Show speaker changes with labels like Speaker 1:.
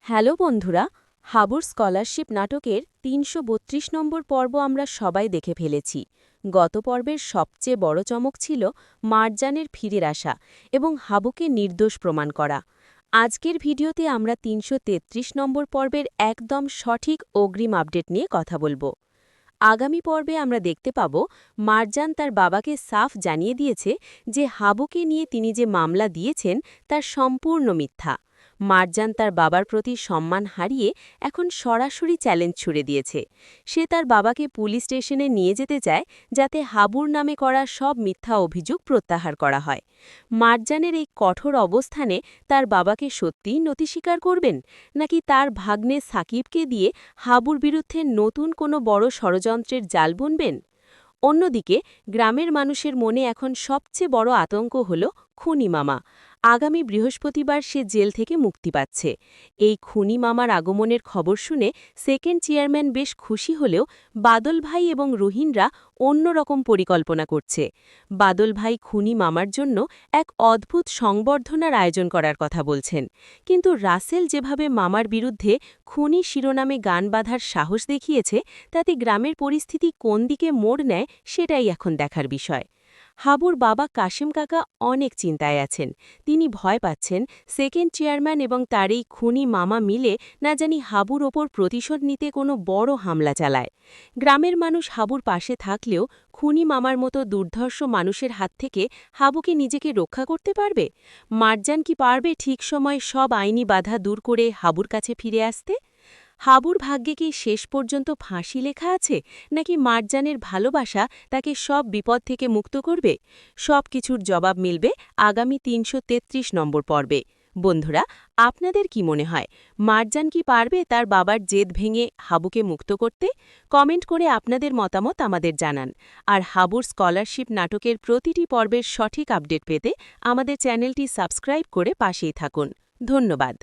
Speaker 1: Hello বন্ধুরা, হাবুর scholarship নাটকের ৩৩২ নম্বর পর্ব আমরা সবাই দেখে ফেলেছি। গত পর্বের সবচেয়ে বড় চমক ছিল মার্জানের ফিরে আসা এবং হাবুকে নির্দোষ প্রমাণ করা। আজকের ভিডিওতে আমরা ৩৩৩ নম্বর পর্বের একদম সঠিক অগ্রিম আপডেট নিয়ে কথা বলবো। আগামী পর্বে আমরা দেখতে পাব মার্জান তার বাবাকে সাফ জানিয়ে দিয়েছে যে হাবুকে নিয়ে তিনি যে মামলা দিয়েছেন তার সম্পূর্ণ মিথ্যা। মার্জান তার বাবার প্রতি সম্মান হারিয়ে এখন সরাসরি চ্যালেঞ্জ ছুড়ে দিয়েছে। সে তার বাবাকে পুলিশ স্টেশনে নিয়ে যেতে চায় যাতে হাবুর নামে করা সব মিথ্যা অভিযোগ প্রত্যাহার করা হয়। মার্জানের এই কঠোর অবস্থানে তার বাবাকে সত্যিই নতি স্বীকার করবেন, নাকি তার ভাগ্নে সাকিবকে দিয়ে হাবুর বিরুদ্ধে নতুন কোনো বড় ষড়যন্ত্রের জাল বুনবেন? অন্যদিকে গ্রামের মানুষের মনে এখন সবচেয়ে বড় আতঙ্ক হল খুনি মামা। আগামী বৃহস্পতিবার সে জেল থেকে মুক্তি পাচ্ছে। এই খুনি মামার আগমনের খবর শুনে সেকেন্ড চেয়ারম্যান বেশ খুশি হলেও বাদল ভাই এবং রুহিনরা অন্যরকম পরিকল্পনা করছে। বাদল ভাই খুনি মামার জন্য এক অদ্ভুত সংবর্ধনার আয়োজন করার কথা বলছেন, কিন্তু রাসেল যেভাবে মামার বিরুদ্ধে খুনি শিরোনামে গান বাঁধার সাহস দেখিয়েছে, তাতে গ্রামের পরিস্থিতি কোন দিকে মোড় নেয় সেটাই এখন দেখার বিষয়। হাবুর বাবা কাশেম কাকা অনেক চিন্তায় আছেন। তিনি ভয় পাচ্ছেন সেকেন্ড চেয়ারম্যান এবং তার এই খুনি মামা মিলে না জানি হাবুর ওপর প্রতিশোধ নিতে কোনো বড় হামলা চালায়। গ্রামের মানুষ হাবুর পাশে থাকলেও খুনি মামার মতো দুর্ধর্ষ মানুষের হাত থেকে হাবুকে নিজেকে রক্ষা করতে পারবে? মার্জান কি পারবে ঠিক সময় সব আইনি বাধা দূর করে হাবুর কাছে ফিরে আসতে? হাবুর ভাগ্যে কি শেষ পর্যন্ত ফাঁসি লেখা আছে, নাকি মার্জানের ভালোবাসা তাকে সব বিপদ থেকে মুক্ত করবে? সব কিছুর জবাব মিলবে আগামী ৩৩৩ নম্বর পর্বে। বন্ধুরা, আপনাদের কি মনে হয়, মার্জান কি পারবে তার বাবার জেদ ভেঙে হাবুকে মুক্ত করতে? কমেন্ট করে আপনাদের মতামত আমাদের জানান। আর হাবুর স্কলারশিপ নাটকের প্রতিটি পর্বের সঠিক আপডেট পেতে আমাদের চ্যানেলটি সাবস্ক্রাইব করে পাশেই থাকুন। ধন্যবাদ।